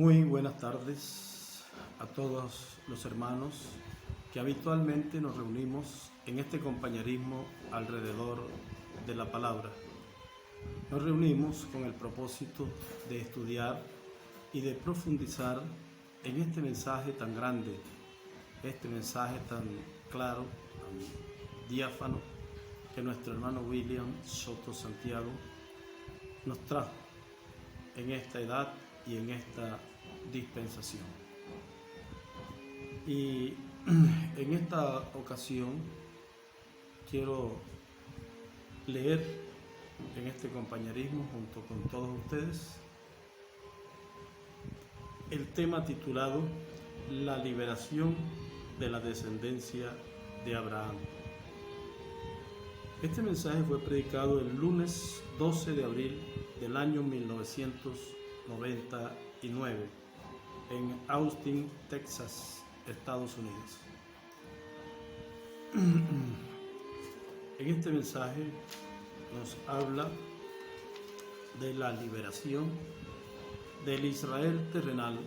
Muy buenas tardes a todos los hermanos que habitualmente nos reunimos en este compañerismo alrededor de la palabra. Nos reunimos con el propósito de estudiar y de profundizar en este mensaje tan grande, este mensaje tan claro, tan diáfano que nuestro hermano William Soto Santiago nos trajo en esta edad y en esta dispensación. Y en esta ocasión quiero leer en este compañerismo junto con todos ustedes el tema titulado La liberación de la descendencia de Abraham. Este mensaje fue predicado el lunes 12 de abril del año 1999 en Austin, Texas, Estados Unidos. En este mensaje nos habla de la liberación del Israel terrenal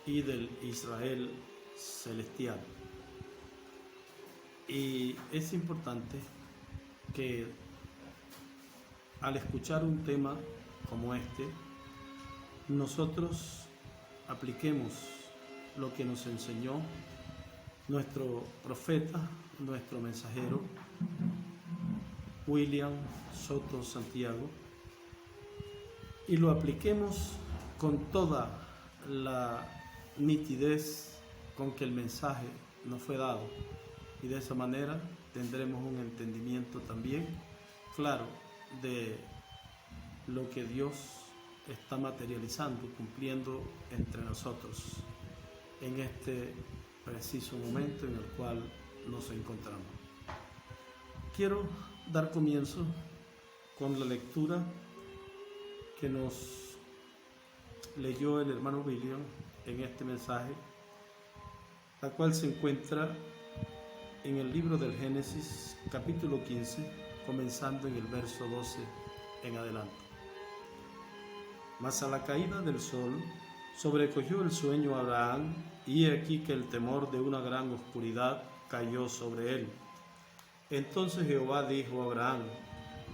y del Israel celestial. Y es importante que al escuchar un tema como este, nosotros apliquemos lo que nos enseñó nuestro profeta, nuestro mensajero, William Soto Santiago, y lo apliquemos con toda la nitidez con que el mensaje nos fue dado, y de esa manera tendremos un entendimiento también claro de lo que Dios está materializando, cumpliendo entre nosotros en este preciso momento en el cual nos encontramos. Quiero dar comienzo con la lectura que nos leyó el hermano William en este mensaje, la cual se encuentra en el libro del Génesis, capítulo 15, comenzando en el verso 12 en adelante. Mas a la caída del sol sobrecogió el sueño a Abraham, y he aquí que el temor de una gran oscuridad cayó sobre él. Entonces Jehová dijo a Abraham: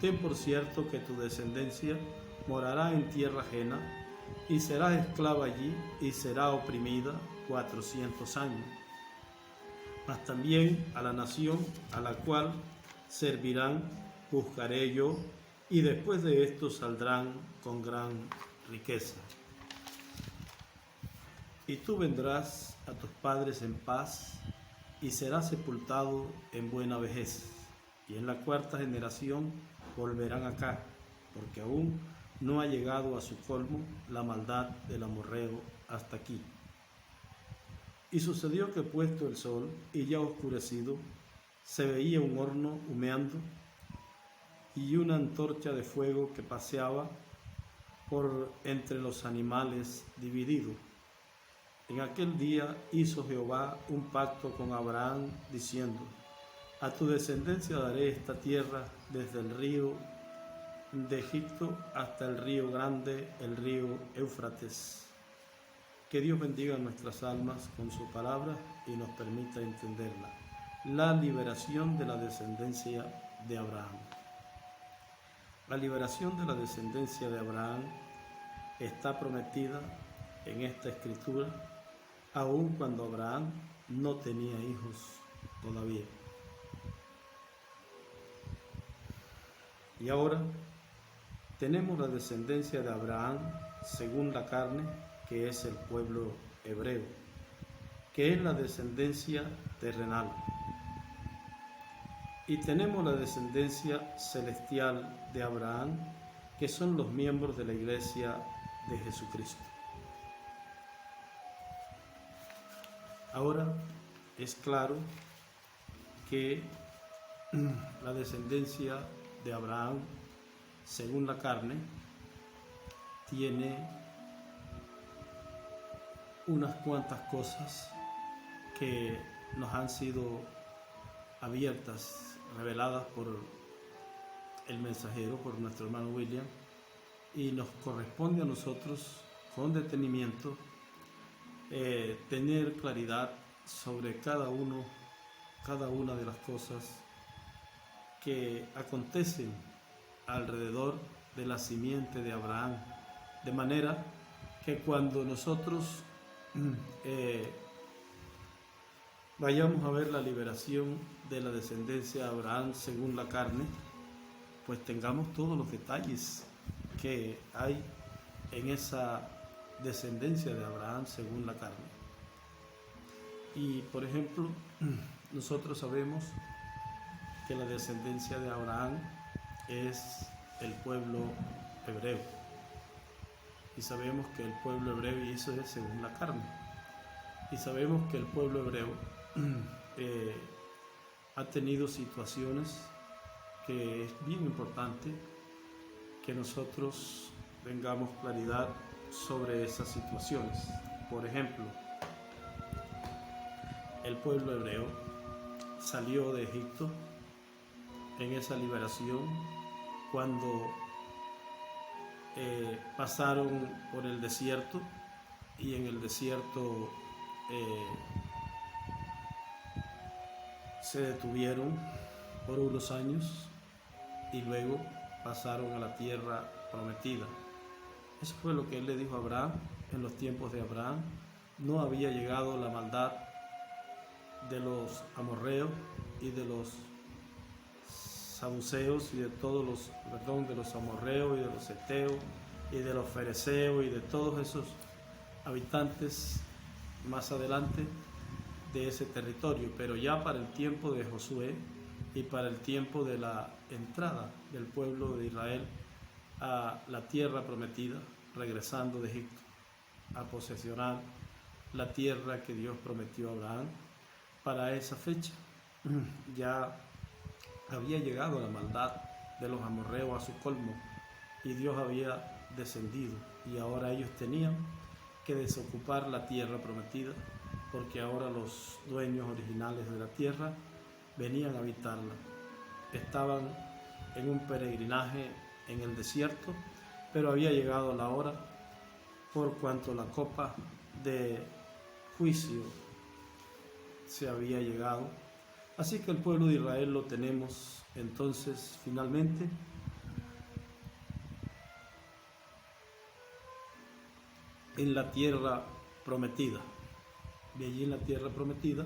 ten por cierto que tu descendencia morará en tierra ajena, y será esclava allí, y será oprimida 400 años. Mas también a la nación a la cual servirán juzgaré yo, y después de esto saldrán con gran riqueza. Y tú vendrás a tus padres en paz, y serás sepultado en buena vejez. Y en la cuarta generación volverán acá, porque aún no ha llegado a su colmo la maldad del amorreo hasta aquí. Y sucedió que puesto el sol y ya oscurecido, se veía un horno humeando y una antorcha de fuego que paseaba por entre los animales dividido. En aquel día hizo Jehová un pacto con Abraham, diciendo: a tu descendencia daré esta tierra desde el río de Egipto hasta el río grande, el río Éufrates. Que Dios bendiga nuestras almas con su palabra y nos permita entenderla. La liberación de la descendencia de Abraham. La liberación de la descendencia de Abraham está prometida en esta escritura, aun cuando Abraham no tenía hijos todavía. Y ahora tenemos la descendencia de Abraham según la carne, que es el pueblo hebreo, que es la descendencia terrenal. Y tenemos la descendencia celestial de Abraham, que son los miembros de la Iglesia de Jesucristo. Ahora es claro que la descendencia de Abraham, según la carne, tiene unas cuantas cosas que nos han sido abiertas, reveladas por el mensajero, por nuestro hermano William, y nos corresponde a nosotros con detenimiento tener claridad sobre cada una de las cosas que acontecen alrededor de la simiente de Abraham, de manera que cuando nosotros vayamos a ver la liberación de la descendencia de Abraham según la carne, pues tengamos todos los detalles que hay en esa descendencia de Abraham según la carne. Y por ejemplo, nosotros sabemos que la descendencia de Abraham es el pueblo hebreo. Y sabemos que el pueblo hebreo, y eso es según la carne, y sabemos que el pueblo hebreo ha tenido situaciones que es bien importante que nosotros tengamos claridad sobre esas situaciones. Por ejemplo, el pueblo hebreo salió de Egipto en esa liberación cuando pasaron por el desierto, y en el desierto se detuvieron por unos años y luego pasaron a la tierra prometida. Eso fue lo que él le dijo a Abraham. En los tiempos de Abraham no había llegado la maldad de los amorreos y de los saduceos y de todos de los amorreos y de los heteos y de los fereceos y de todos esos habitantes más adelante de ese territorio. Pero ya para el tiempo de Josué y para el tiempo de la entrada del pueblo de Israel a la tierra prometida, regresando de Egipto a posesionar la tierra que Dios prometió a Abraham, para esa fecha ya había llegado la maldad de los amorreos a su colmo y Dios había descendido, y ahora ellos tenían que desocupar la tierra prometida, porque ahora los dueños originales de la tierra venían a habitarla. Estaban en un peregrinaje en el desierto, pero había llegado la hora, por cuanto la copa de juicio se había llegado. Así que el pueblo de Israel lo tenemos entonces finalmente en la tierra prometida. De allí en la tierra prometida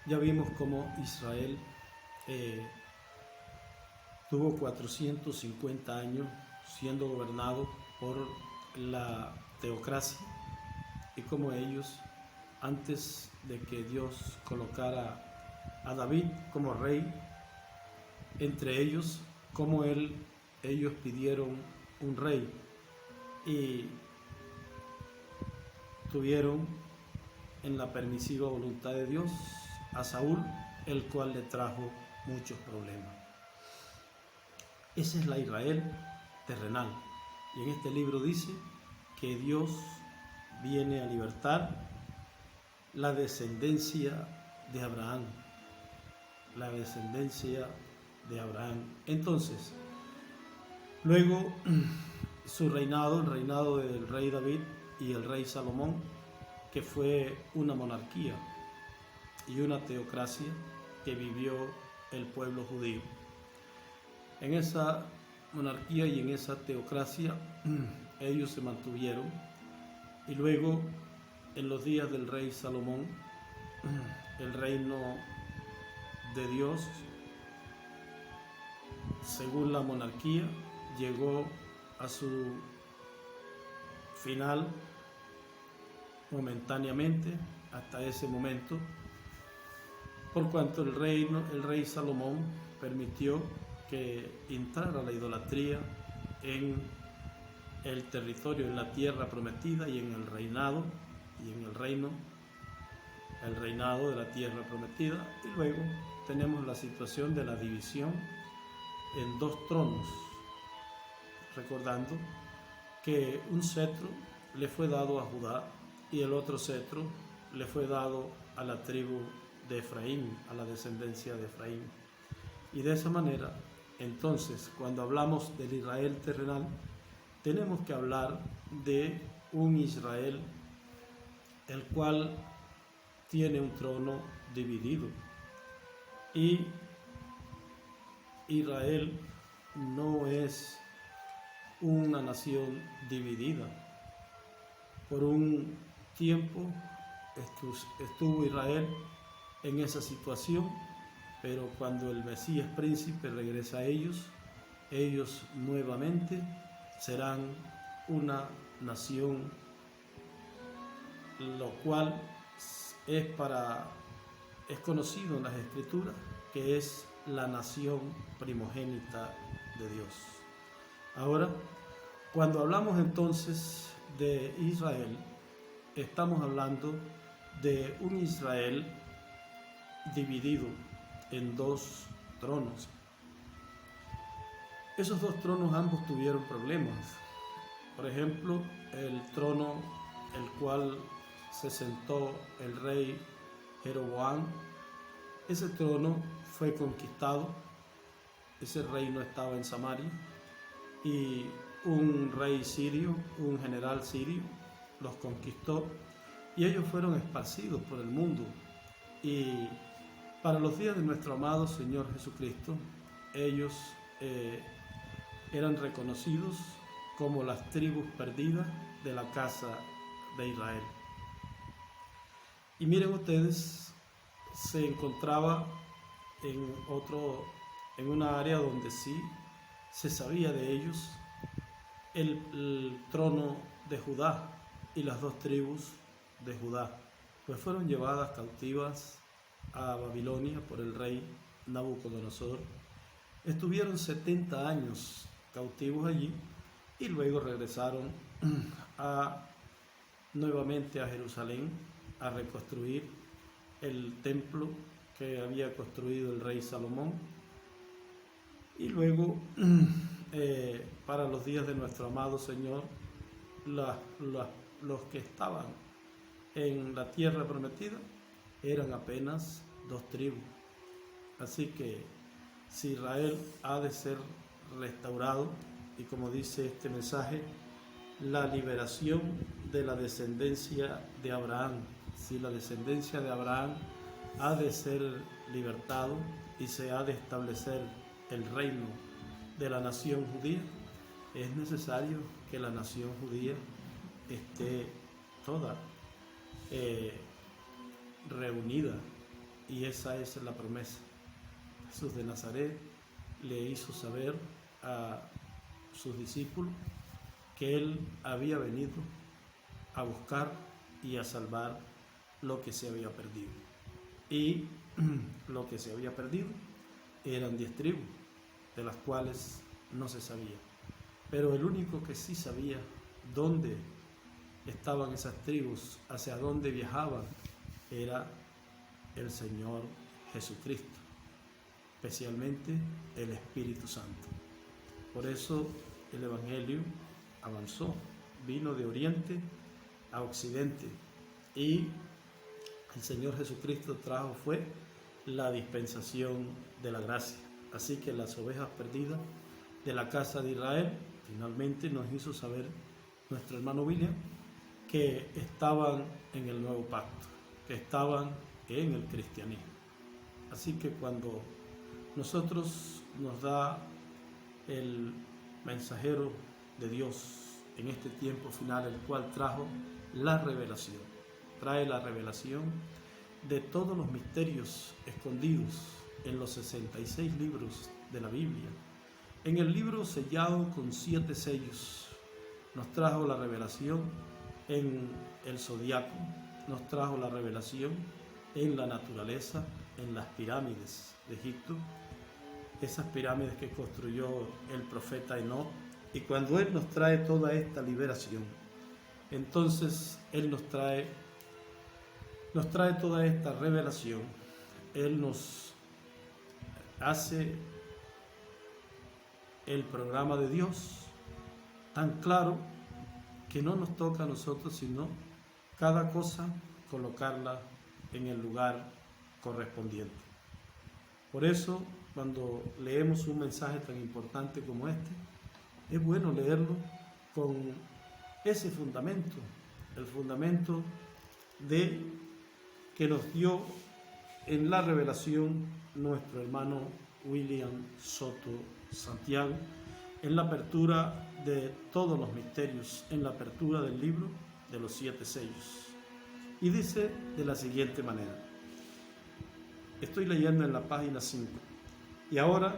ya vimos cómo Israel tuvo 450 años siendo gobernado por la teocracia, y cómo ellos, antes de que Dios colocara a David como rey, entre ellos, cómo ellos pidieron un rey y tuvieron en la permisiva voluntad de Dios a Saúl, el cual le trajo muchos problemas. Esa es la Israel terrenal. Y en este libro dice que Dios viene a libertar la descendencia de Abraham. La descendencia de Abraham. Entonces, luego su reinado, el reinado del rey David y el rey Salomón, que fue una monarquía y una teocracia que vivió el pueblo judío. En esa monarquía y en esa teocracia ellos se mantuvieron, y luego en los días del rey Salomón el reino de Dios según la monarquía llegó a su final momentáneamente hasta ese momento, por cuanto el rey Salomón permitió que entrara la idolatría en el territorio, en la tierra prometida y en el reinado de la tierra prometida. Y luego tenemos la situación de la división en dos tronos, recordando que un cetro le fue dado a Judá y el otro cetro le fue dado a la tribu de Efraín, a la descendencia de Efraín. Y de esa manera, entonces, cuando hablamos del Israel terrenal, tenemos que hablar de un Israel el cual tiene un trono dividido. Y Israel no es una nación dividida. Por un tiempo estuvo Israel en esa situación, pero cuando el Mesías príncipe regresa a ellos nuevamente serán una nación, lo cual es conocido en las Escrituras que es la nación primogénita de Dios. Ahora, cuando hablamos entonces de Israel, estamos hablando de un Israel dividido en dos tronos. Esos dos tronos ambos tuvieron problemas. Por ejemplo, el trono el cual se sentó el rey Jeroboam, ese trono fue conquistado, ese reino estaba en Samaria, y un rey sirio, un general sirio, los conquistó y ellos fueron esparcidos por el mundo. Y para los días de nuestro amado Señor Jesucristo, ellos eran reconocidos como las tribus perdidas de la casa de Israel. Y miren ustedes, se encontraba en una área donde sí se sabía de ellos el trono de Judá y las dos tribus de Judá, pues fueron llevadas cautivas a Babilonia por el rey Nabucodonosor. Estuvieron 70 años cautivos allí y luego regresaron nuevamente a Jerusalén a reconstruir el templo que había construido el rey Salomón. Y luego, para los días de nuestro amado Señor, los que estaban en la tierra prometida eran apenas dos tribus. Así que si Israel ha de ser restaurado, y como dice este mensaje, la liberación de la descendencia de Abraham, si la descendencia de Abraham ha de ser libertado y se ha de establecer el reino de la nación judía, es necesario que la nación judía esté toda reunida, y esa es la promesa. Jesús de Nazaret le hizo saber a sus discípulos que él había venido a buscar y a salvar lo que se había perdido. Y lo que se había perdido eran 10 tribus, de las cuales no se sabía. Pero el único que sí sabía dónde estaban esas tribus, hacia dónde viajaban, era el Señor Jesucristo, especialmente el Espíritu Santo. Por eso el Evangelio avanzó, vino de oriente a occidente, y el Señor Jesucristo trajo fue la dispensación de la gracia. Así que las ovejas perdidas de la casa de Israel, finalmente nos hizo saber nuestro hermano William que estaban en el nuevo pacto, que estaban en el cristianismo. Así que cuando nosotros nos da el mensajero de Dios en este tiempo final, el cual trajo la revelación, trae la revelación de todos los misterios escondidos en los 66 libros de la Biblia. En el libro sellado con 7 sellos nos trajo la revelación en el zodiaco, nos trajo la revelación en la naturaleza, en las pirámides de Egipto, esas pirámides que construyó el profeta Enoc. Y cuando Él nos trae toda esta liberación, entonces Él nos trae toda esta revelación. Él nos hace el programa de Dios tan claro que no nos toca a nosotros, sino cada cosa colocarla en el lugar correspondiente. Por eso, cuando leemos un mensaje tan importante como este, es bueno leerlo con ese fundamento, el fundamento que nos dio en la revelación nuestro hermano William Soto Santiago, en la apertura de todos los misterios, en la apertura del libro de los 7 sellos. Y dice de la siguiente manera, estoy leyendo en la página 5, y ahora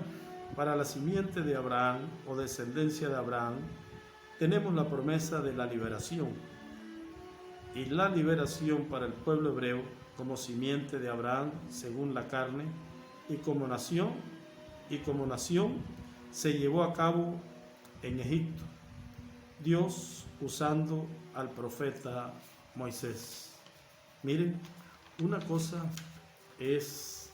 para la simiente de Abraham o descendencia de Abraham tenemos la promesa de la liberación, y la liberación para el pueblo hebreo como simiente de Abraham según la carne, y como nación se llevó a cabo en Egipto, Dios usando al profeta Moisés. Miren, una cosa es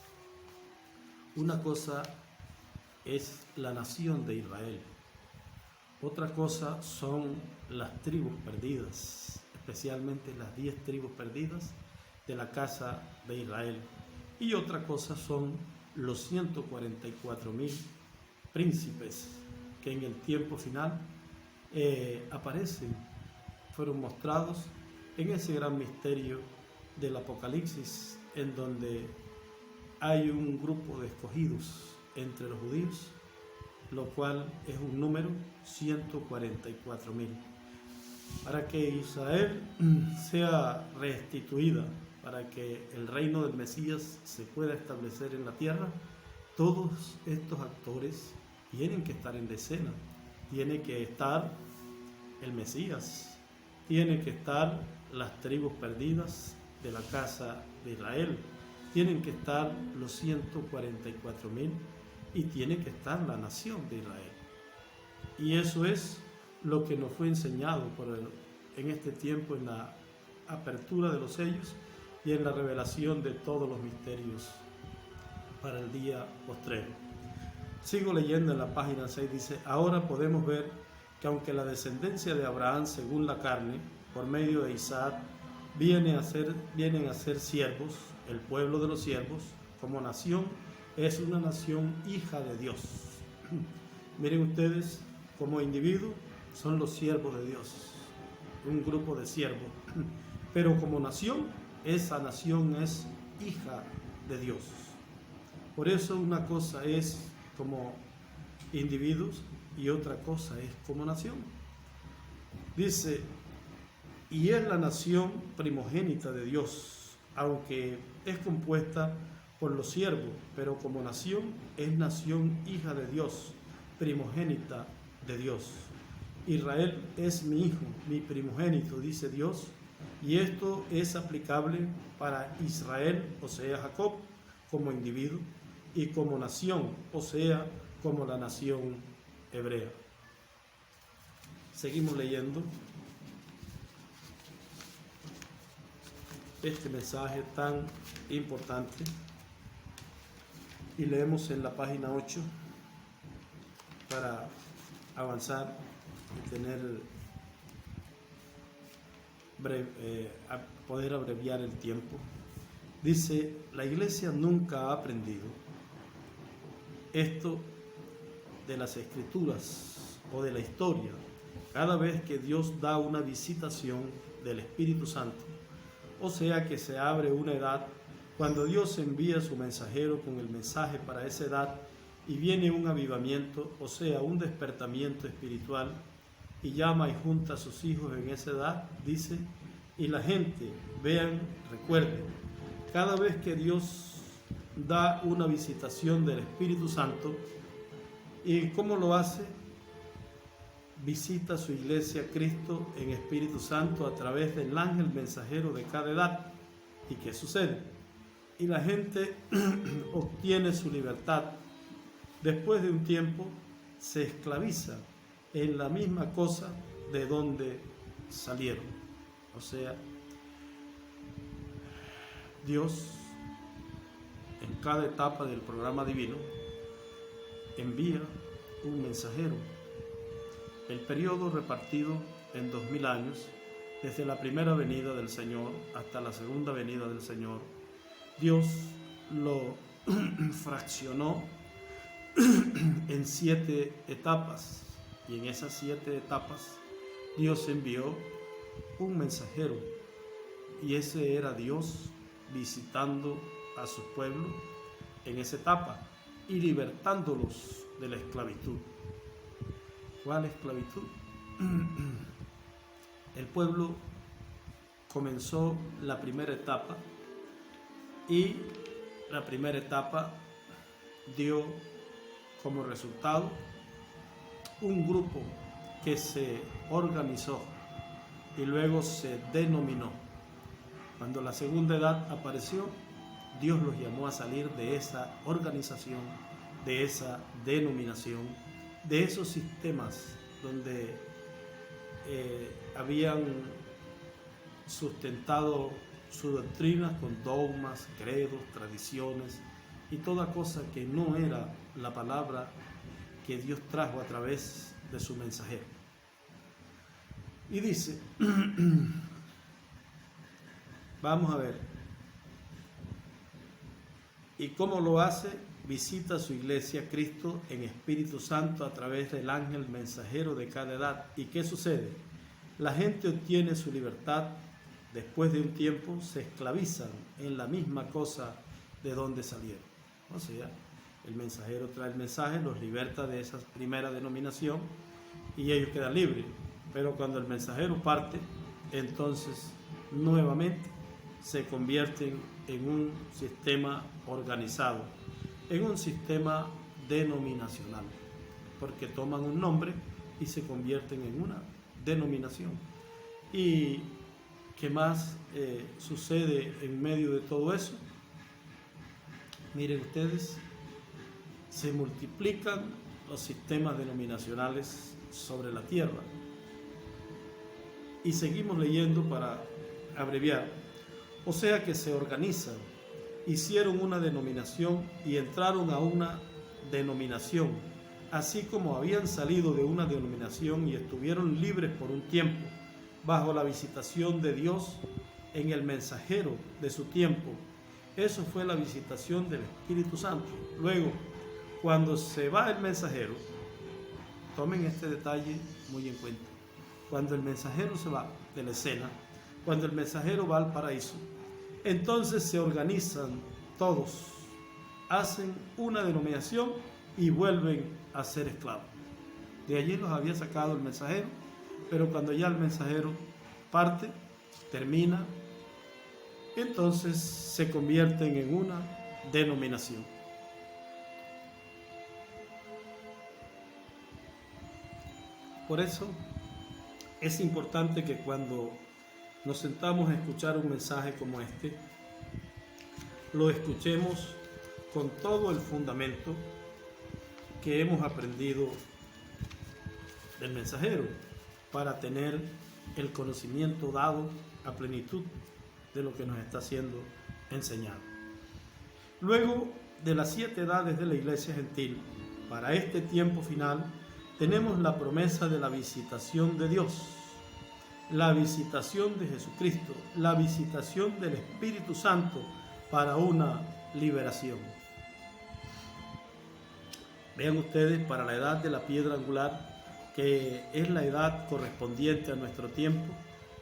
la nación de Israel, otra cosa son las tribus perdidas, especialmente las 10 tribus perdidas de la casa de Israel, y otra cosa son los 144.000 príncipes que en el tiempo final aparecen, fueron mostrados en ese gran misterio del Apocalipsis, en donde hay un grupo de escogidos entre los judíos, lo cual es un número 144.000, para que Israel sea restituida, para que el reino del Mesías se pueda establecer en la tierra. Todos estos actores tienen que estar en escena. Tiene que estar el Mesías, tiene que estar las tribus perdidas de la casa de Israel, tienen que estar los 144.000 y tiene que estar la nación de Israel. Y eso es lo que nos fue enseñado en este tiempo, en la apertura de los sellos y en la revelación de todos los misterios para el día postrero. Sigo leyendo en la página 6, dice, ahora podemos ver que aunque la descendencia de Abraham según la carne, por medio de Isaac, vienen a ser siervos, el pueblo de los siervos, como nación, es una nación hija de Dios. Miren ustedes, como individuo, son los siervos de Dios, un grupo de siervos, pero como nación, esa nación es hija de Dios. Por eso una cosa es como individuos y otra cosa es como nación. Dice, y es la nación primogénita de Dios, aunque es compuesta por los siervos, pero como nación es nación hija de Dios, primogénita de Dios. Israel es mi hijo, mi primogénito, dice Dios, y esto es aplicable para Israel, o sea, Jacob, como individuo, y como nación, o sea, como la nación hebrea. Seguimos leyendo este mensaje tan importante y leemos en la página 8 para avanzar y poder abreviar el tiempo. Dice, la iglesia nunca ha aprendido esto de las escrituras o de la historia. Cada vez que Dios da una visitación del Espíritu Santo, o sea que se abre una edad, cuando Dios envía su mensajero con el mensaje para esa edad y viene un avivamiento, o sea, un despertamiento espiritual, y llama y junta a sus hijos en esa edad, dice, y la gente, vean, recuerden, cada vez que Dios da una visitación del Espíritu Santo, ¿y cómo lo hace? Visita a su iglesia Cristo en Espíritu Santo a través del ángel mensajero de cada edad. ¿Y qué sucede? Y la gente obtiene su libertad. Después de un tiempo se esclaviza en la misma cosa de donde salieron. O sea, Dios en cada etapa del programa divino envía un mensajero. El periodo repartido en 2000 años, desde la primera venida del Señor hasta la segunda venida del Señor, Dios lo fraccionó en 7 etapas, y en esas 7 etapas Dios envió un mensajero y ese era Dios visitando a su pueblo en esa etapa y libertándolos de la esclavitud. ¿Cuál esclavitud? El pueblo comenzó la primera etapa y la primera etapa dio como resultado un grupo que se organizó y luego se denominó. Cuando la segunda edad apareció, Dios los llamó a salir de esa organización, de esa denominación, de esos sistemas donde habían sustentado su doctrina con dogmas, credos, tradiciones y toda cosa que no era la palabra que Dios trajo a través de su mensajero. Y dice, vamos a ver, ¿y cómo lo hace? Visita su iglesia Cristo en Espíritu Santo a través del ángel mensajero de cada edad. ¿Y qué sucede? La gente obtiene su libertad. Después de un tiempo se esclavizan en la misma cosa de donde salieron. O sea, el mensajero trae el mensaje, los liberta de esa primera denominación y ellos quedan libres. Pero cuando el mensajero parte, entonces nuevamente se convierten en un sistema organizado, en un sistema denominacional, porque toman un nombre y se convierten en una denominación. ¿Y qué más sucede en medio de todo eso? Miren ustedes, se multiplican los sistemas denominacionales sobre la tierra. Y seguimos leyendo para abreviar. O sea que se organizan, hicieron una denominación y entraron a una denominación, así como habían salido de una denominación y estuvieron libres por un tiempo, bajo la visitación de Dios en el mensajero de su tiempo. Eso fue la visitación del Espíritu Santo. Luego, cuando se va el mensajero, tomen este detalle muy en cuenta. Cuando el mensajero se va de la escena, cuando el mensajero va al paraíso, entonces se organizan todos, hacen una denominación y vuelven a ser esclavos. De allí los había sacado el mensajero, pero cuando ya el mensajero parte, termina, entonces se convierten en una denominación. Por eso es importante que cuando nos sentamos a escuchar un mensaje como este, lo escuchemos con todo el fundamento que hemos aprendido del mensajero para tener el conocimiento dado a plenitud de lo que nos está siendo enseñado. Luego de las 7 edades de la iglesia gentil, para este tiempo final, tenemos la promesa de la visitación de Dios, la visitación de Jesucristo, la visitación del Espíritu Santo para una liberación. Vean ustedes, para la edad de la piedra angular, que es la edad correspondiente a nuestro tiempo,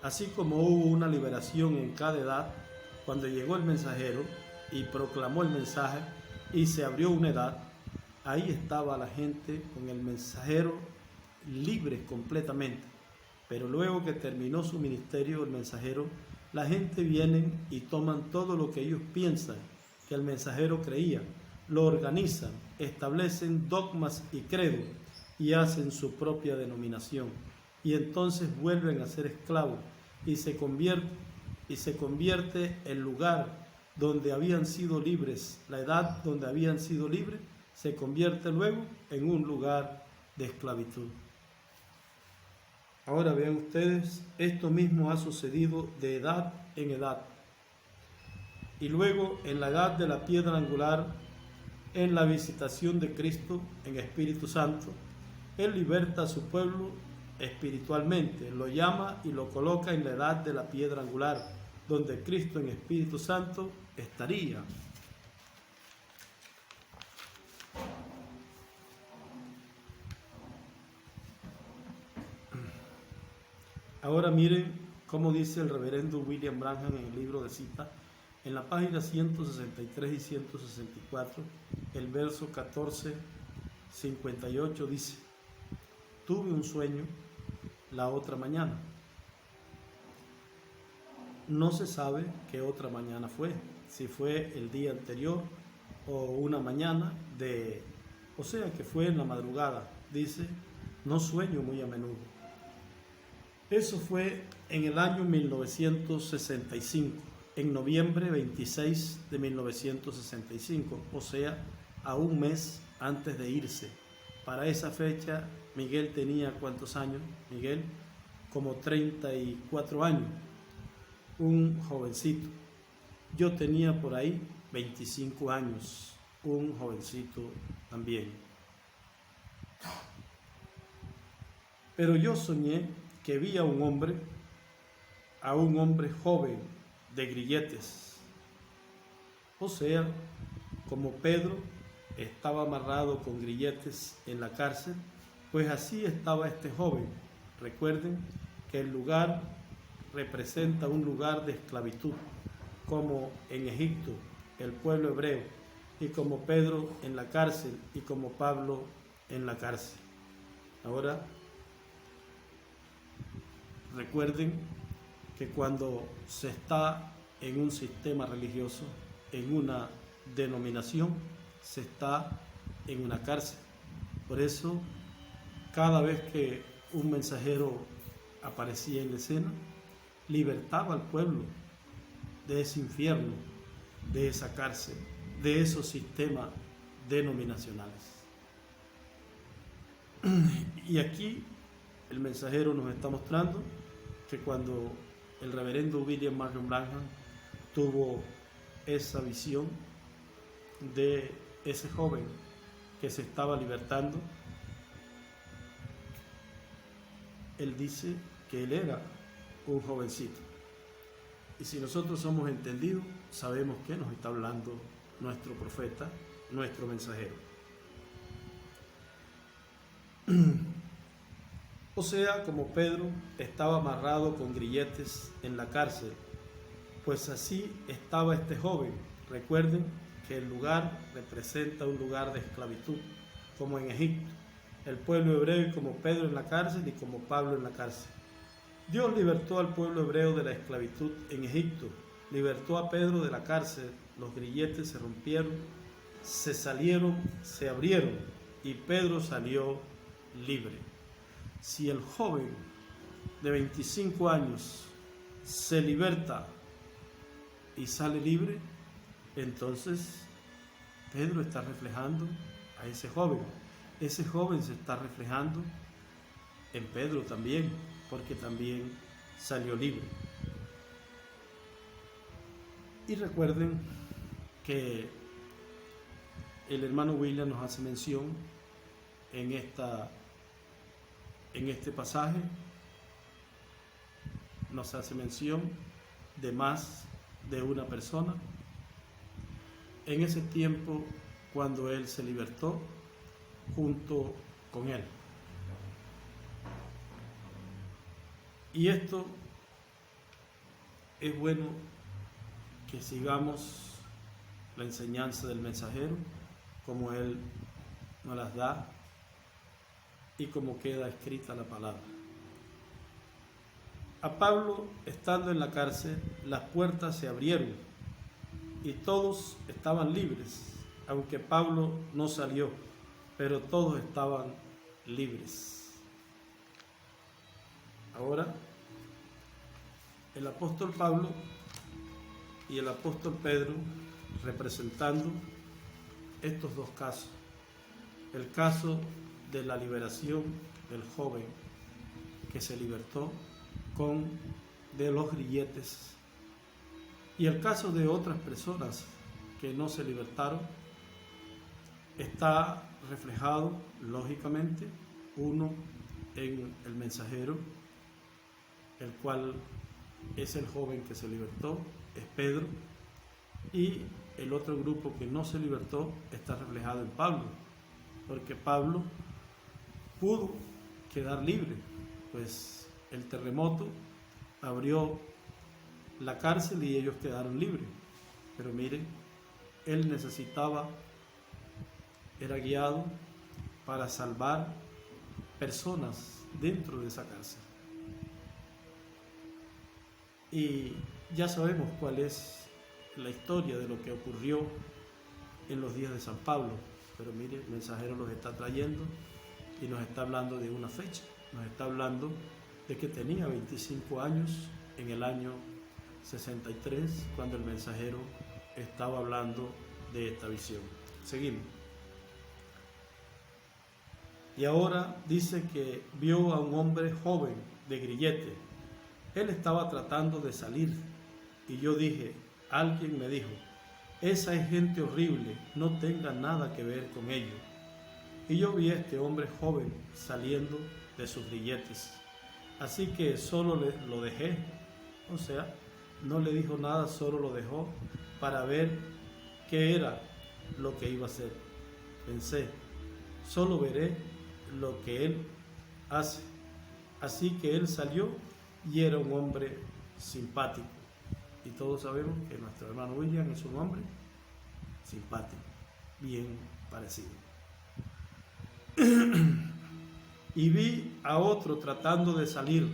así como hubo una liberación en cada edad, cuando llegó el mensajero y proclamó el mensaje y se abrió una edad, ahí estaba la gente con el mensajero libre completamente. Pero luego que terminó su ministerio el mensajero, la gente viene y toman todo lo que ellos piensan que el mensajero creía, lo organizan, establecen dogmas y credos y hacen su propia denominación. Y entonces vuelven a ser esclavos y se convierte el lugar donde habían sido libres, la edad donde habían sido libres, se convierte luego en un lugar de esclavitud. Ahora vean ustedes, esto mismo ha sucedido de edad en edad. Y luego en la edad de la piedra angular, en la visitación de Cristo en Espíritu Santo, Él liberta a su pueblo espiritualmente, lo llama y lo coloca en la edad de la piedra angular, donde Cristo en Espíritu Santo estaría. Ahora miren como dice el reverendo William Branham en el libro de Cita, en la página 163 y 164, el verso 14:58 dice: tuve un sueño la otra mañana. No se sabe qué otra mañana fue, si fue el día anterior o una mañana o sea que fue en la madrugada. Dice, no sueño muy a menudo. Eso fue en el año 1965, en noviembre 26 de 1965, o sea, a un mes antes de irse. Para esa fecha, Miguel tenía ¿cuántos años? Miguel, como 34 años, un jovencito. Yo tenía por ahí 25 años, un jovencito también. Pero yo soñé que vi a un hombre joven de grilletes. O sea, como Pedro estaba amarrado con grilletes en la cárcel, pues así estaba este joven. Recuerden que el lugar representa un lugar de esclavitud, como en Egipto, el pueblo hebreo, y como Pedro en la cárcel y como Pablo en la cárcel. Ahora, recuerden que cuando se está en un sistema religioso, en una denominación, se está en una cárcel. Por eso, cada vez que un mensajero aparecía en la escena, libertaba al pueblo de ese infierno, de esa cárcel, de esos sistemas denominacionales. Y aquí el mensajero nos está mostrando que cuando el reverendo William Marion Branham tuvo esa visión de ese joven que se estaba libertando, él dice que él era un jovencito. Y si nosotros somos entendidos, sabemos que nos está hablando nuestro profeta, nuestro mensajero. O sea, como Pedro estaba amarrado con grilletes en la cárcel, pues así estaba este joven. Recuerden que el lugar representa un lugar de esclavitud, como en Egipto, el pueblo hebreo, y como Pedro en la cárcel y como Pablo en la cárcel. Dios libertó al pueblo hebreo de la esclavitud en Egipto, libertó a Pedro de la cárcel, los grilletes se rompieron, se salieron, se abrieron y Pedro salió libre. Si el joven de 25 años se liberta y sale libre, entonces Pedro está reflejando a ese joven. Ese joven se está reflejando en Pedro también, porque también salió libre. Y recuerden que el hermano William nos hace mención en este pasaje, nos hace mención de más de una persona. En ese tiempo, cuando él se libertó junto con él. Y esto es bueno que sigamos la enseñanza del mensajero, como él nos las da y como queda escrita la palabra. A Pablo, estando en la cárcel, las puertas se abrieron y todos estaban libres, aunque Pablo no salió, pero todos estaban libres. Ahora, el apóstol Pablo y el apóstol Pedro representando estos dos casos. El caso de la liberación del joven que se libertó de los grilletes y el caso de otras personas que no se libertaron. Está reflejado, lógicamente, uno en el mensajero, el cual es el joven que se libertó, es Pedro, y el otro grupo que no se libertó está reflejado en Pablo, porque Pablo pudo quedar libre, pues el terremoto abrió la cárcel y ellos quedaron libres. Pero miren, él necesitaba, era guiado para salvar personas dentro de esa cárcel. Y ya sabemos cuál es la historia de lo que ocurrió en los días de San Pablo. Pero mire, el mensajero los está trayendo y nos está hablando de una fecha. Nos está hablando de que tenía 25 años en el año 63, cuando el mensajero estaba hablando de esta visión. Seguimos. Y ahora dice que vio a un hombre joven de grillete. Él estaba tratando de salir y yo dije, alguien me dijo, esa es gente horrible, no tenga nada que ver con ello. Y yo vi a este hombre joven saliendo de sus grilletes. Así que solo lo dejé, o sea, no le dijo nada, solo lo dejó para ver qué era lo que iba a hacer. Pensé, solo veré lo que él hace. Así que él salió y era un hombre simpático. Y todos sabemos que nuestro hermano William es un hombre simpático, bien parecido. Y vi a otro tratando de salir.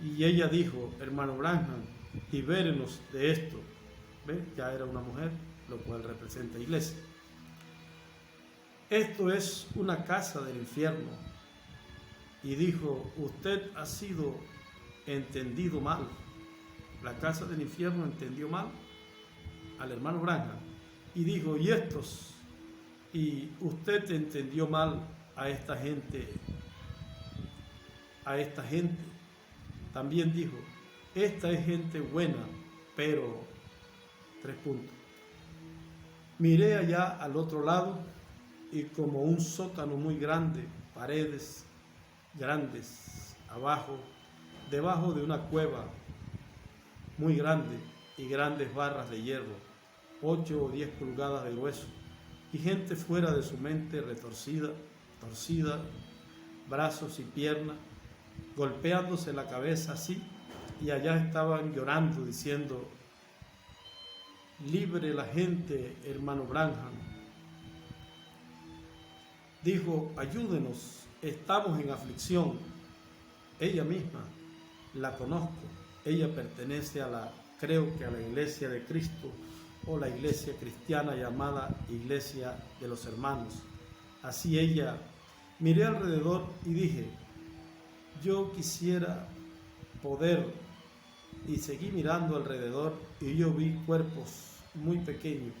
Y ella dijo, hermano Branham, libérenos de esto. ¿Ve? Ya era una mujer, lo cual representa iglesia. Esto es una casa del infierno. Y dijo, usted ha sido entendido mal. La casa del infierno entendió mal al hermano Branham. Y dijo, y estos, y usted entendió mal a esta gente. También dijo, esta es gente buena, pero, 3 puntos. Miré allá al otro lado y como un sótano muy grande, paredes grandes abajo, debajo de una cueva muy grande y grandes barras de hierro, 8 o 10 pulgadas de grueso, y gente fuera de su mente torcida, brazos y piernas, golpeándose la cabeza así, y allá estaban llorando, diciendo, libre la gente, hermano Branham. Dijo, ayúdenos, estamos en aflicción. Ella misma, la conozco, ella pertenece creo que a la iglesia de Cristo, o la iglesia cristiana llamada Iglesia de los Hermanos. Así ella, miré alrededor y dije, yo quisiera poder, y seguí mirando alrededor y yo vi cuerpos muy pequeños,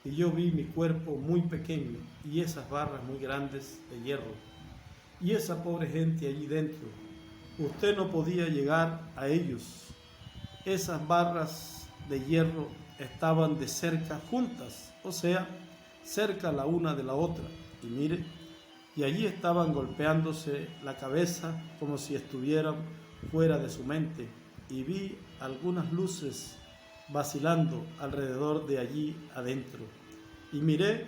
y yo vi mi cuerpo muy pequeño y esas barras muy grandes de hierro y esa pobre gente allí dentro. Usted no podía llegar a ellos. Esas barras de hierro estaban de cerca juntas, o sea, cerca la una de la otra. Y mire, y allí estaban golpeándose la cabeza como si estuvieran fuera de su mente. Y vi algunas luces vacilando alrededor de allí adentro. Y miré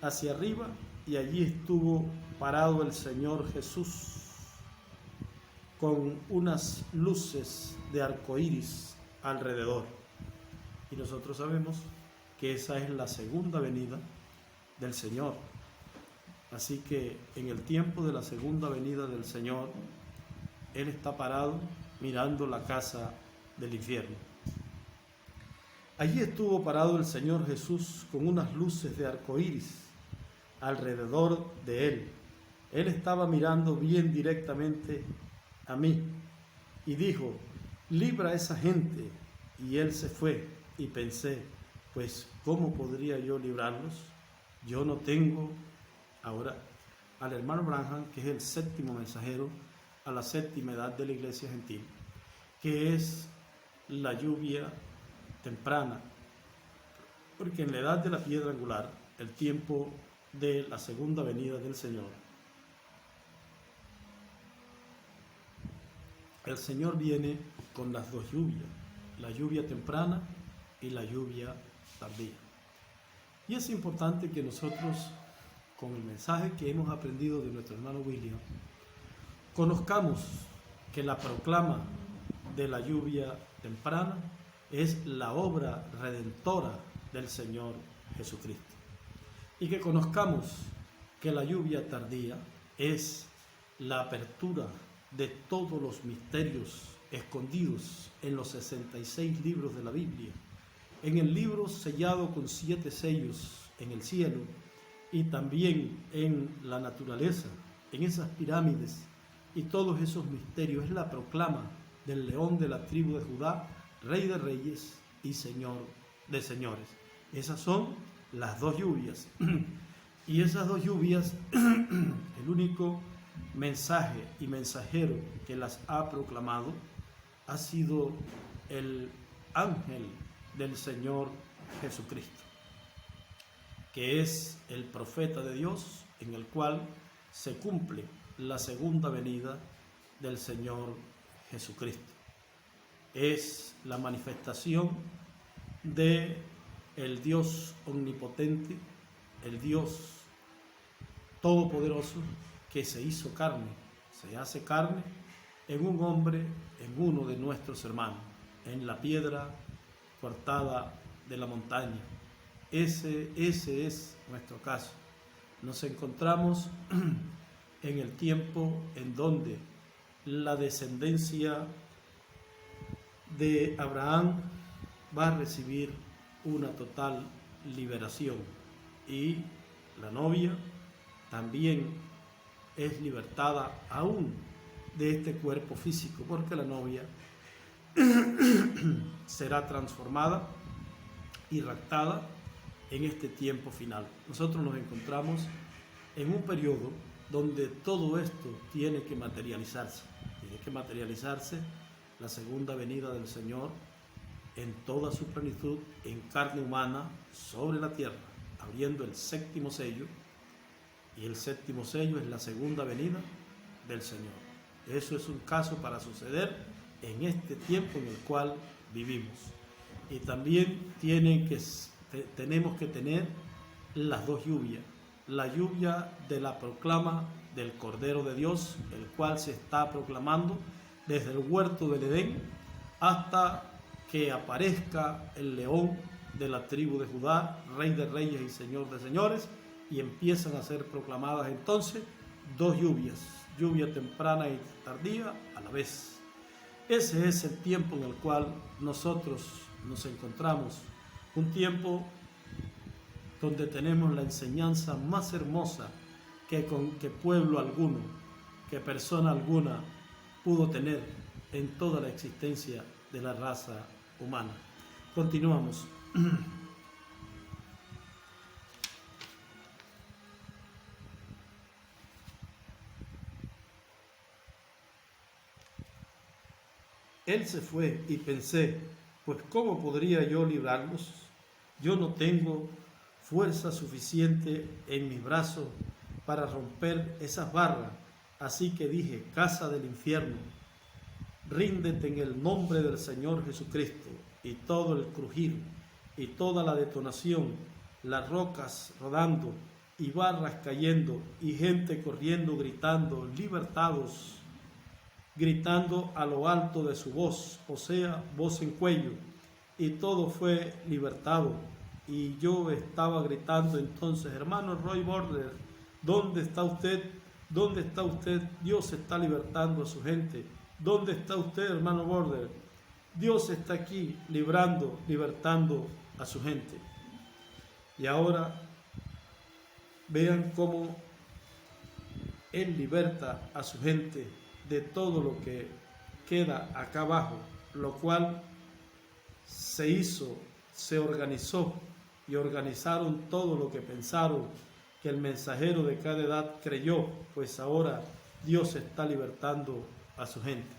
hacia arriba y allí estuvo parado el Señor Jesús con unas luces de arcoíris alrededor. Y nosotros sabemos que esa es la segunda venida del Señor. Así que en el tiempo de la segunda venida del Señor, Él está parado mirando la casa del infierno. Allí estuvo parado el Señor Jesús con unas luces de arcoíris alrededor de Él. Él estaba mirando bien directamente a mí y dijo, libra a esa gente. Y Él se fue y pensé, pues ¿cómo podría yo librarlos? Yo no tengo. Ahora, al hermano Branham, que es el séptimo mensajero a la séptima edad de la iglesia gentil, que es la lluvia temprana, porque en la edad de la piedra angular, el tiempo de la segunda venida del Señor, el Señor viene con las dos lluvias, la lluvia temprana y la lluvia tardía. Y es importante que nosotros, con el mensaje que hemos aprendido de nuestro hermano William, conozcamos que la proclama de la lluvia temprana es la obra redentora del Señor Jesucristo. Y que conozcamos que la lluvia tardía es la apertura de todos los misterios escondidos en los 66 libros de la Biblia, en el libro sellado con 7 sellos en el cielo y también en la naturaleza, en esas pirámides y todos esos misterios. Es la proclama del león de la tribu de Judá, Rey de reyes y Señor de señores. Esas son las dos lluvias. Y esas dos lluvias, el único mensaje y mensajero que las ha proclamado ha sido el ángel del Señor Jesucristo, que es el profeta de Dios, en el cual se cumple la segunda venida del Señor Jesucristo. Es la manifestación de el Dios omnipotente, el Dios todopoderoso, que se hizo carne, se hace carne en un hombre, en uno de nuestros hermanos, en la piedra cortada de la montaña. Ese es nuestro caso. Nos encontramos en el tiempo en donde la descendencia de Abraham va a recibir una total liberación, y la novia también es libertada aún de este cuerpo físico, porque la novia será transformada y raptada en este tiempo final. Nosotros nos encontramos en un periodo donde todo esto tiene que materializarse. Tiene que materializarse la segunda venida del Señor en toda su plenitud, en carne humana, sobre la tierra, abriendo el séptimo sello. Y el séptimo sello es la segunda venida del Señor. Eso es un caso para suceder en este tiempo en el cual vivimos. Y también tenemos que tener las dos lluvias. La lluvia de la proclama del Cordero de Dios, el cual se está proclamando desde el huerto del Edén hasta que aparezca el león de la tribu de Judá, Rey de reyes y Señor de señores, y empiezan a ser proclamadas entonces dos lluvias, lluvia temprana y tardía a la vez. Ese es el tiempo en el cual nosotros nos encontramos, un tiempo donde tenemos la enseñanza más hermosa que pueblo alguno, que persona alguna pudo tener en toda la existencia de la raza humana. Continuamos. Él se fue y pensé, pues ¿cómo podría yo librarlos? Yo no tengo fuerza suficiente en mis brazos para romper esas barras. Así que dije, casa del infierno, ríndete en el nombre del Señor Jesucristo. Y todo el crujir y toda la detonación, las rocas rodando y barras cayendo y gente corriendo, gritando, libertados, gritando a lo alto de su voz, o sea, voz en cuello, y todo fue libertado. Y yo estaba gritando entonces, hermano Roy Border, ¿dónde está usted? ¿Dónde está usted? Dios está libertando a su gente. ¿Dónde está usted, hermano Border? Dios está aquí libertando a su gente. Y ahora vean cómo Él liberta a su gente de todo lo que queda acá abajo, lo cual se hizo, se organizó y organizaron todo lo que pensaron que el mensajero de cada edad creyó, pues ahora Dios está libertando a su gente.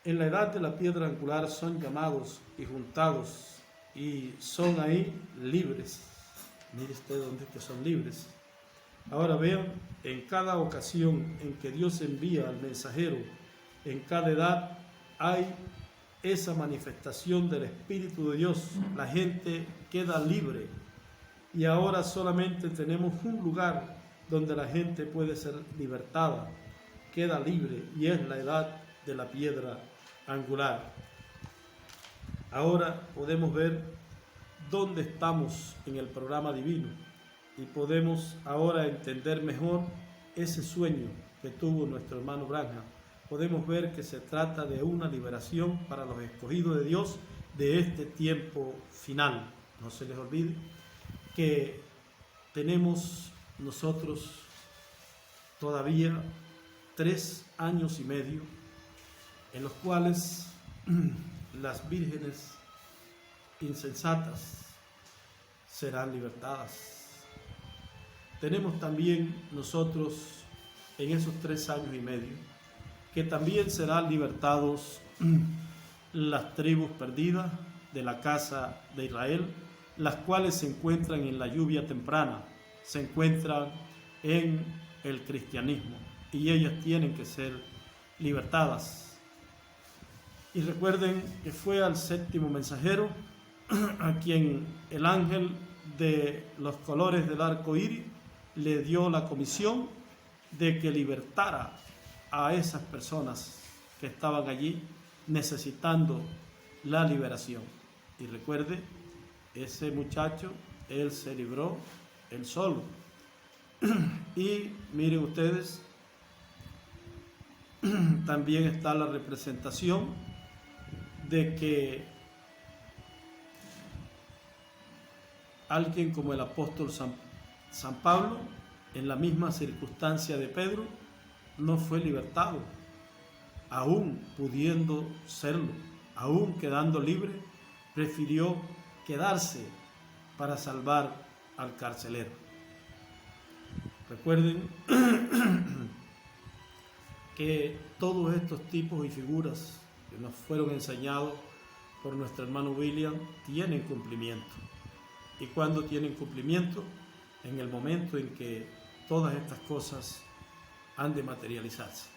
En la edad de la piedra angular son llamados y juntados y son ahí libres. Mire usted dónde es que son libres. Ahora vean, en cada ocasión en que Dios envía al mensajero, en cada edad hay esa manifestación del Espíritu de Dios. La gente queda libre y ahora solamente tenemos un lugar donde la gente puede ser libertada, queda libre y es la edad de la piedra angular. Ahora podemos ver dónde estamos en el programa divino y podemos ahora entender mejor ese sueño que tuvo nuestro hermano Branham. Podemos ver que se trata de una liberación para los escogidos de Dios de este tiempo final. No se les olvide que tenemos nosotros todavía 3 años y medio en los cuales las vírgenes insensatas serán libertadas. Tenemos también nosotros en esos 3 años y medio que también serán libertados las tribus perdidas de la casa de Israel, las cuales se encuentran en la lluvia temprana, se encuentran en el cristianismo y ellas tienen que ser libertadas. Y recuerden que fue al 7º mensajero a quien el ángel de los colores del arco iris le dio la comisión de que libertara a esas personas que estaban allí necesitando la liberación. Y recuerde, ese muchacho, él se libró él solo. Y miren ustedes, también está la representación de que alguien como el apóstol San Pablo, en la misma circunstancia de Pedro, no fue libertado, aún pudiendo serlo, aún quedando libre, prefirió quedarse para salvar al carcelero. Recuerden que todos estos tipos y figuras que nos fueron enseñados por nuestro hermano William tienen cumplimiento. ¿Y cuándo tienen cumplimiento? En el momento en que todas estas cosas han de materializarse.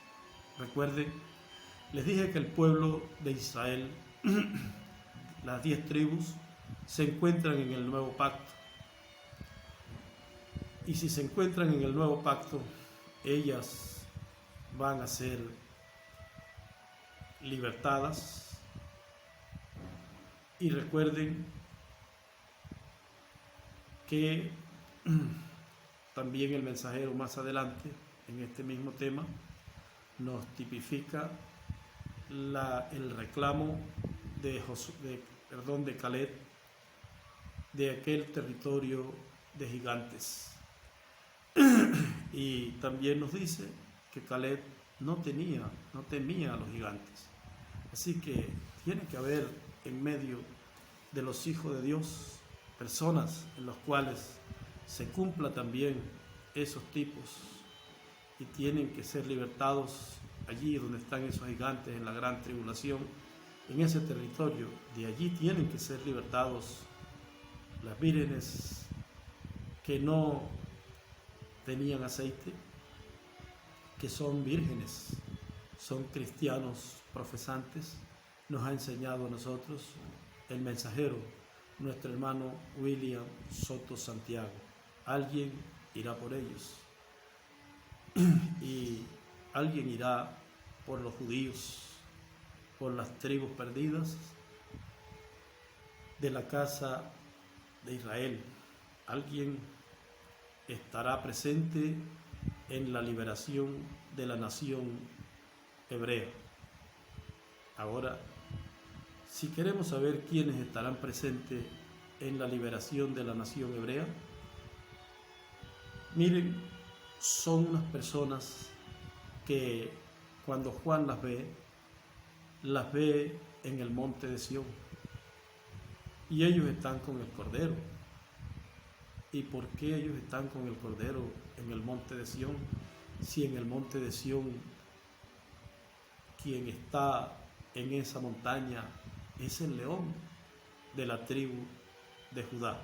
Recuerden, les dije que el pueblo de Israel, las 10 tribus, se encuentran en el nuevo pacto. Y si se encuentran en el nuevo pacto, ellas van a ser libertadas. Y recuerden que también el mensajero más adelante, en este mismo tema, nos tipifica el reclamo de Caleb de aquel territorio de gigantes. Y también nos dice que Caleb no temía a los gigantes. Así que tiene que haber en medio de los hijos de Dios personas en las cuales se cumpla también esos tipos y tienen que ser libertados allí donde están esos gigantes en la gran tribulación, en ese territorio. De allí tienen que ser libertados las vírgenes que no tenían aceite, que son vírgenes, son cristianos profesantes. Nos ha enseñado a nosotros el mensajero, nuestro hermano William Soto Santiago. Alguien irá por ellos y alguien irá por los judíos, por las tribus perdidas de la casa de Israel. Alguien estará presente en la liberación de la nación hebrea. Ahora, si queremos saber quiénes estarán presentes en la liberación de la nación hebrea, miren, son unas personas que cuando Juan las ve en el monte de Sión y ellos están con el Cordero. ¿Y por qué ellos están con el Cordero en el monte de Sión? Si en el monte de Sión quien está en esa montaña es el león de la tribu de Judá.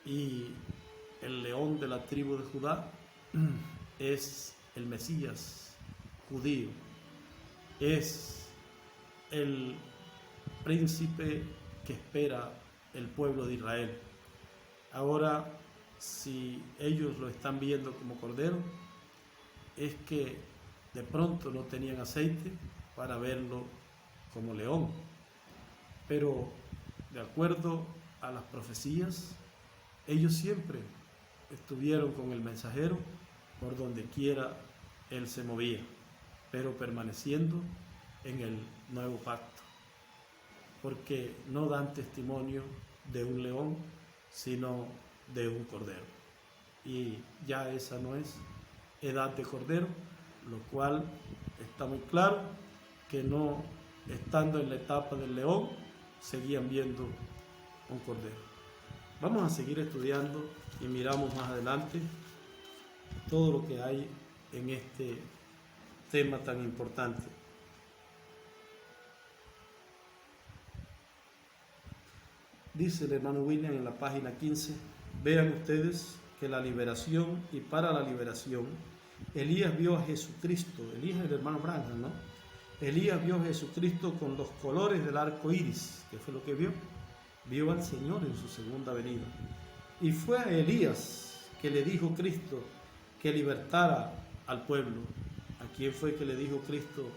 Y el león de la tribu de Judá es el Mesías judío, es el príncipe que espera el pueblo de Israel. Ahora, si ellos lo están viendo como cordero, es que de pronto no tenían aceite para verlo como león. Pero de acuerdo a las profecías, ellos siempre estuvieron con el mensajero por donde quiera él se movía, pero permaneciendo en el nuevo pacto, porque no dan testimonio de un león, sino de un cordero. Y ya esa no es edad de cordero, lo cual está muy claro que no estando en la etapa del león, seguían viendo un cordero. Vamos a seguir estudiando y miramos más adelante todo lo que hay en este tema tan importante. Dice el hermano William en la página 15, vean ustedes que la liberación y para la liberación, Elías vio a Jesucristo, Elías es el hermano Branham, ¿no? Elías vio a Jesucristo con los colores del arco iris. ¿Qué fue lo que vio? Vio al Señor en su segunda venida. Y fue a Elías que le dijo Cristo que libertara al pueblo. ¿A quién fue que le dijo Cristo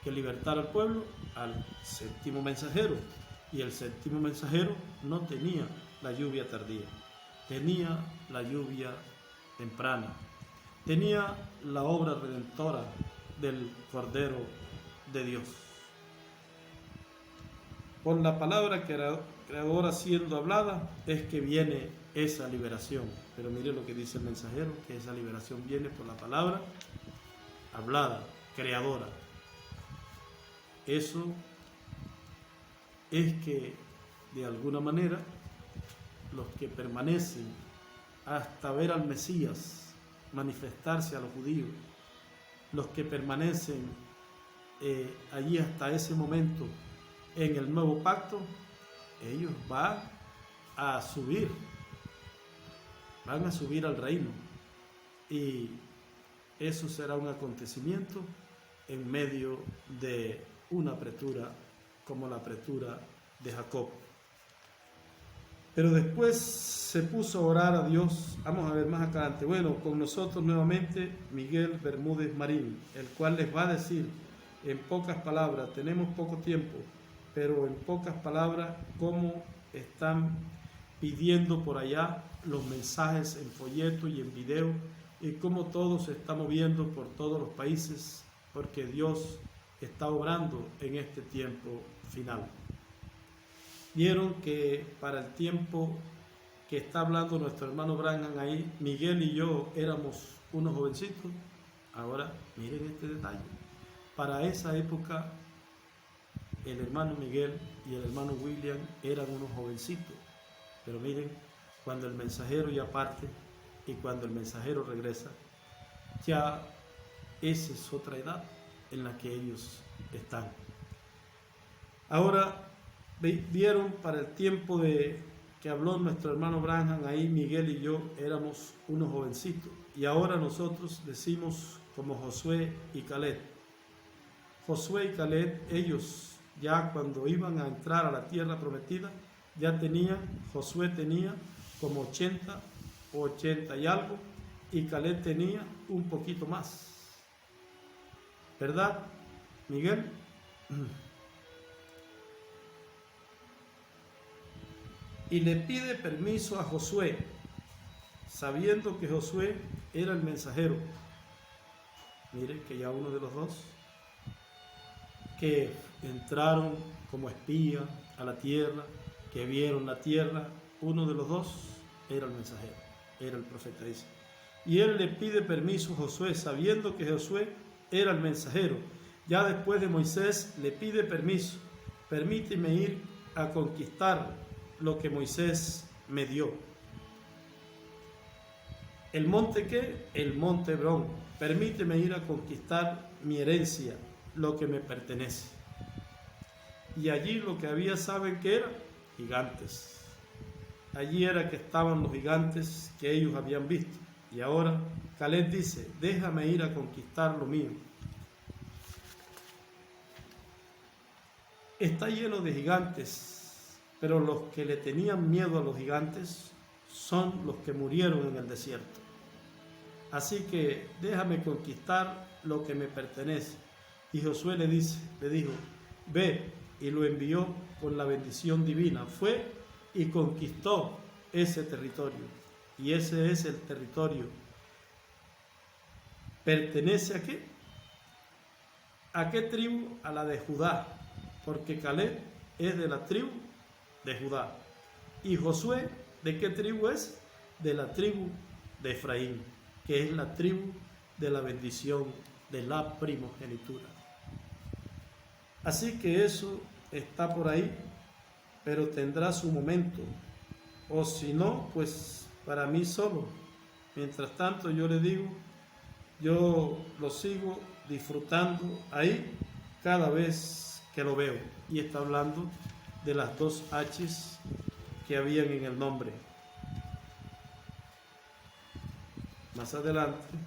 que libertara al pueblo? Al séptimo mensajero. Y el séptimo mensajero no tenía la lluvia tardía, tenía la lluvia temprana, tenía la obra redentora del Cordero de Dios. Por la palabra creadora siendo hablada es que viene esa liberación. Pero mire lo que dice el mensajero, que esa liberación viene por la palabra hablada, creadora. Eso es que de alguna manera los que permanecen hasta ver al Mesías manifestarse a los judíos, los que permanecen allí hasta ese momento en el nuevo pacto, ellos van a subir al reino, y eso será un acontecimiento en medio de una apretura como la apretura de Jacob. Pero después se puso a orar a Dios. Vamos a ver más acá adelante. Bueno, con nosotros nuevamente Miguel Bermúdez Marín, el cual les va a decir en pocas palabras, tenemos poco tiempo, pero en pocas palabras, cómo están pidiendo por allá los mensajes en folleto y en video, y cómo todo se está moviendo por todos los países, porque Dios está obrando en este tiempo final. Vieron que para el tiempo que está hablando nuestro hermano Branham ahí, Miguel y yo éramos unos jovencitos. Ahora miren este detalle. Para esa época el hermano Miguel y el hermano William eran unos jovencitos. Pero miren, cuando el mensajero ya parte y cuando el mensajero regresa, ya esa es otra edad en la que ellos están. Ahora vieron para el tiempo de que habló nuestro hermano Branham ahí, Miguel y yo éramos unos jovencitos, y ahora nosotros decimos como Josué y Caleb. Josué y Caleb, ellos ya cuando iban a entrar a la tierra prometida, ya tenían, Josué tenía como 80 o 80 y algo, y Caleb tenía un poquito más. ¿Verdad, Miguel? Y le pide permiso a Josué, sabiendo que Josué era el mensajero. Miren que ya uno de los dos que entraron como espía a la tierra, que vieron la tierra, uno de los dos era el mensajero, era el profeta Isaías. Y él le pide permiso a Josué, sabiendo que Josué era el mensajero. Ya después de Moisés le pide permiso, permíteme ir a conquistar lo que Moisés me dio. ¿El monte qué? El monte Hebrón. Permíteme ir a conquistar mi herencia, lo que me pertenece. Y allí lo que había, ¿saben qué era? Gigantes. Allí era que estaban los gigantes que ellos habían visto. Y ahora Caleb dice, déjame ir a conquistar lo mío. Está lleno de gigantes, pero los que le tenían miedo a los gigantes son los que murieron en el desierto. así que déjame conquistar lo que me pertenece. Y Josué le dijo, ve, y lo envió con la bendición divina. Fue y conquistó ese territorio. Y ese es el territorio. ¿Pertenece a qué? ¿A qué tribu? A la de Judá, porque Caleb es de la tribu de Judá. ¿Y Josué de qué tribu es? De la tribu de Efraín, que es la tribu de la bendición, de la primogenitura. Así que eso está por ahí, pero tendrá su momento, o si no, pues para mí solo. Mientras tanto yo le digo, yo lo sigo disfrutando ahí cada vez que lo veo. Y está hablando de las dos H's que habían en el nombre. Más adelante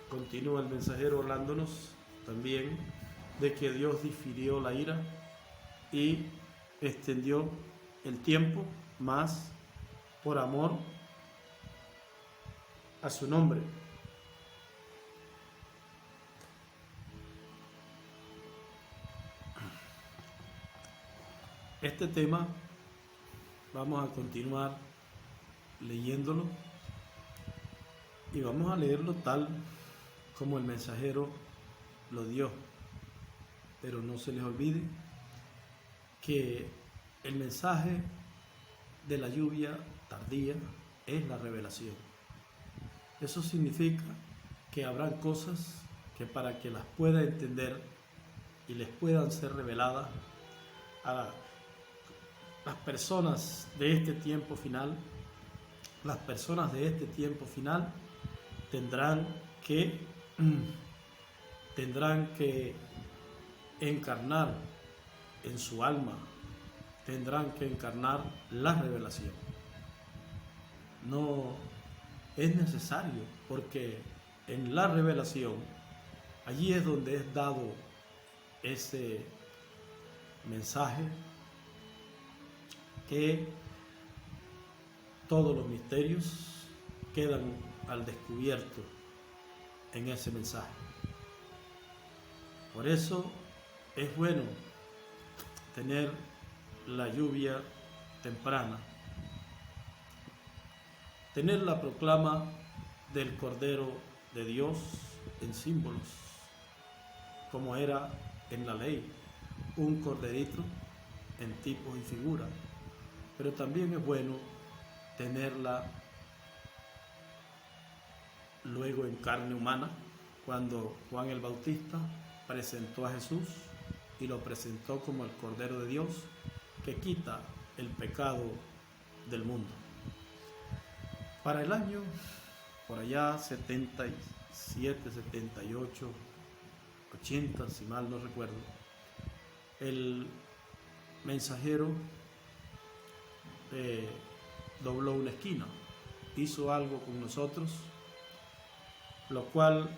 continúa el mensajero hablándonos también de que Dios difirió la ira y extendió el tiempo más por amor a su nombre. Este tema vamos a continuar leyéndolo y vamos a leerlo tal como el mensajero lo dio. Pero no se les olvide que el mensaje de la lluvia tardía es la revelación. Eso significa que habrán cosas que para que las pueda entender y les puedan ser reveladas a las personas de este tiempo final, las personas de este tiempo final tendrán que encarnar en su alma, tendrán que encarnar la revelación. No es necesario, porque en la revelación, allí es donde es dado ese mensaje que todos los misterios quedan al descubierto en ese mensaje. Por eso es bueno tener la lluvia temprana, tener la proclama del Cordero de Dios en símbolos, como era en la ley, un corderito en tipos y figuras. Pero también es bueno tenerla luego en carne humana, cuando Juan el Bautista presentó a Jesús y lo presentó como el Cordero de Dios que quita el pecado del mundo. Para el año, por allá 77, 78, 80, si mal no recuerdo, el mensajero dobló una esquina, hizo algo con nosotros, lo cual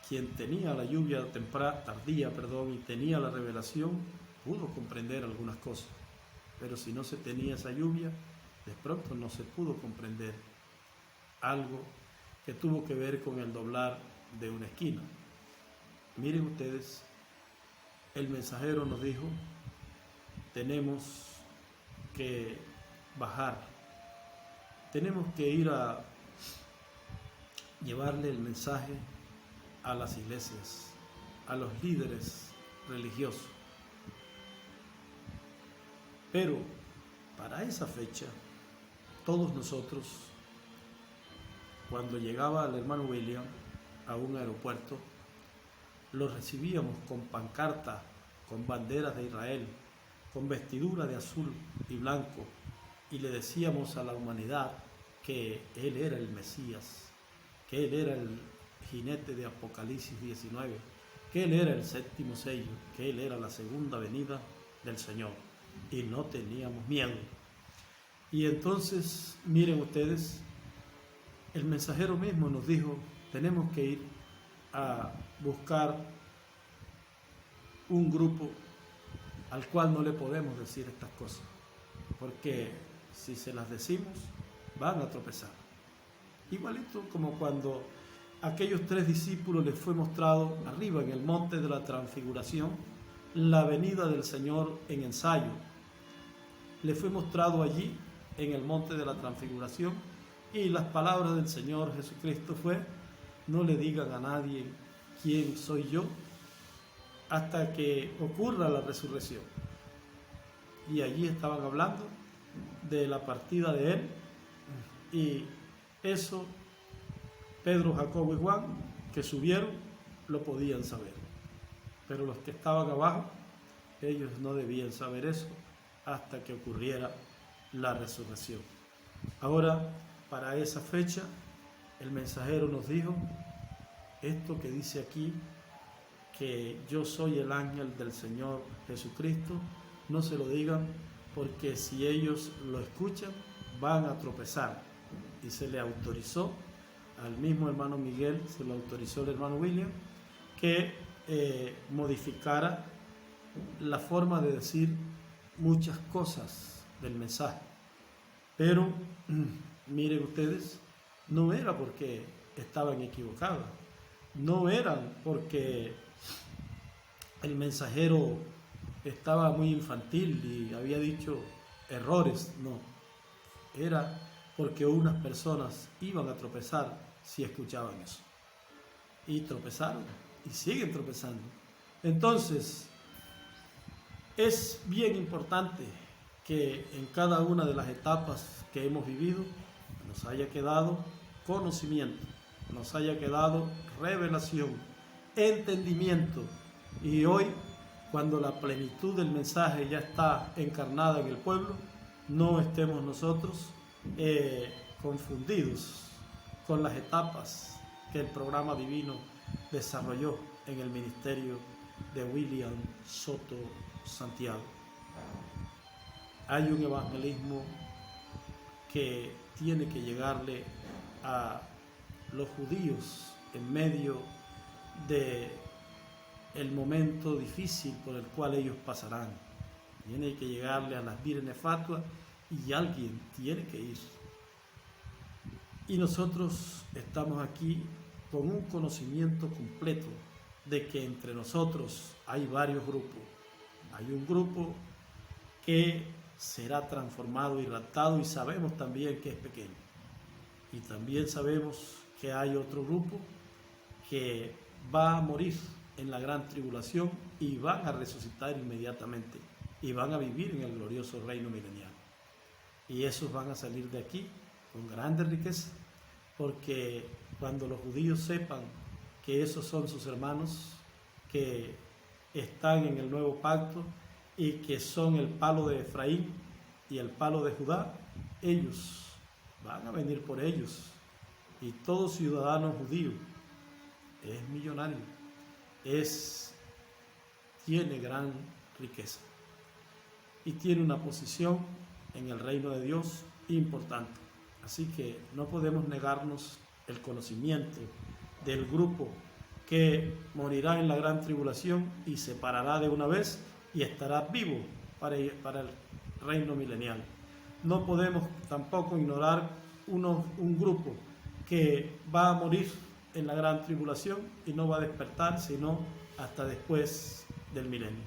quien tenía la lluvia tardía y tenía la revelación, pudo comprender algunas cosas, pero si no se tenía esa lluvia, de pronto no se pudo comprender algo que tuvo que ver con el doblar de una esquina. Miren ustedes, el mensajero nos dijo, tenemos que bajar, tenemos que ir a llevarle el mensaje a las iglesias, a los líderes religiosos. Pero para esa fecha, todos nosotros, cuando llegaba el hermano William a un aeropuerto, lo recibíamos con pancarta, con banderas de Israel, con vestidura de azul y blanco, y le decíamos a la humanidad que Él era el Mesías, que Él era el jinete de Apocalipsis 19, que Él era el séptimo sello, que Él era la segunda venida del Señor, y no teníamos miedo. Y entonces, miren ustedes, el mensajero mismo nos dijo, tenemos que ir a buscar un grupo al cual no le podemos decir estas cosas, porque si se las decimos, van a tropezar. igualito como cuando a aquellos 3 discípulos les fue mostrado arriba en el monte de la transfiguración la venida del Señor en ensayo. Les fue mostrado allí en el monte de la transfiguración y las palabras del Señor Jesucristo fue: no le digan a nadie quién soy yo hasta que ocurra la resurrección. Y allí estaban hablando de la partida de Él, y eso Pedro, Jacobo y Juan, que subieron, lo podían saber. Pero los que estaban abajo, ellos no debían saber eso hasta que ocurriera la resurrección. Ahora, para esa fecha, el mensajero nos dijo esto que dice aquí, que yo soy el ángel del Señor Jesucristo. No se lo digan, porque si ellos lo escuchan van a tropezar. Y se le autorizó al mismo hermano Miguel, se lo autorizó el hermano William, que modificara la forma de decir muchas cosas del mensaje. Pero miren ustedes, no era porque estaban equivocados, no eran porque el mensajero estaba muy infantil y había dicho errores, no. Era porque unas personas iban a tropezar si escuchaban eso. Y tropezaron y siguen tropezando. Entonces, es bien importante que en cada una de las etapas que hemos vivido nos haya quedado conocimiento, nos haya quedado revelación, entendimiento. Y hoy, cuando la plenitud del mensaje ya está encarnada en el pueblo, no estemos nosotros confundidos con las etapas que el programa divino desarrolló en el ministerio de William Soto Santiago. Hay un evangelismo que tiene que llegarle a los judíos en medio de el momento difícil por el cual ellos pasarán. Tiene que llegarle a las vírgenes fatuas y alguien tiene que ir. Y nosotros estamos aquí con un conocimiento completo de que entre nosotros hay varios grupos. Hay un grupo que será transformado y raptado, y sabemos también que es pequeño. Y también sabemos que hay otro grupo que va a morir en la gran tribulación y van a resucitar inmediatamente y van a vivir en el glorioso reino milenial. Y esos van a salir de aquí con grande riqueza, porque cuando los judíos sepan que esos son sus hermanos, que están en el nuevo pacto y que son el palo de Efraín y el palo de Judá, ellos van a venir por ellos. Y todo ciudadano judío es millonario, tiene gran riqueza y tiene una posición en el reino de Dios importante. Así que no podemos negarnos el conocimiento del grupo que morirá en la gran tribulación y se parará de una vez y estará vivo para el reino milenial. No podemos tampoco ignorar un grupo que va a morir en la gran tribulación y no va a despertar sino hasta después del milenio.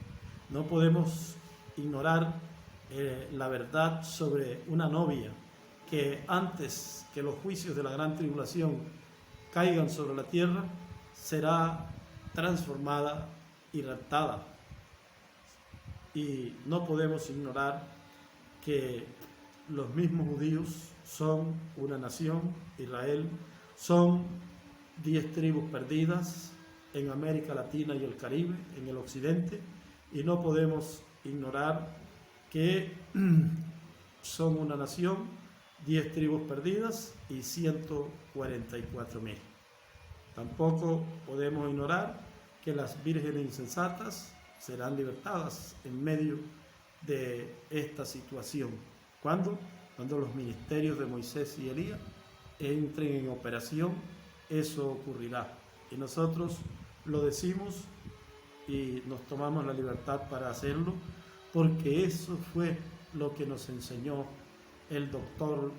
No podemos ignorar la verdad sobre una novia que antes que los juicios de la gran tribulación caigan sobre la tierra, será transformada y raptada. Y no podemos ignorar que los mismos judíos son una nación, Israel, son 10 tribus perdidas en América Latina y el Caribe, en el occidente, y no podemos ignorar que son una nación, 10 tribus perdidas y 144.000. Tampoco podemos ignorar que las vírgenes insensatas serán libertadas en medio de esta situación. ¿Cuándo? Cuando los ministerios de Moisés y Elías entren en operación, eso ocurrirá. Y nosotros lo decimos y nos tomamos la libertad para hacerlo, porque eso fue lo que nos enseñó el doctor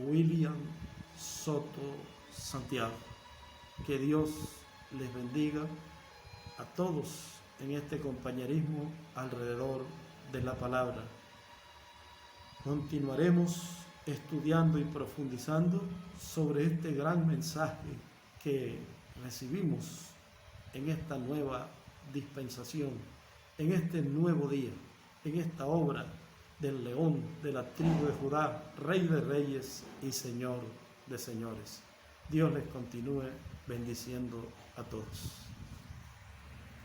William Soto Santiago. Que Dios les bendiga a todos en este compañerismo alrededor de la palabra. Continuaremos estudiando y profundizando sobre este gran mensaje que recibimos en esta nueva dispensación, en este nuevo día, en esta obra del león de la tribu de Judá, Rey de Reyes y Señor de Señores. Dios les continúe bendiciendo a todos.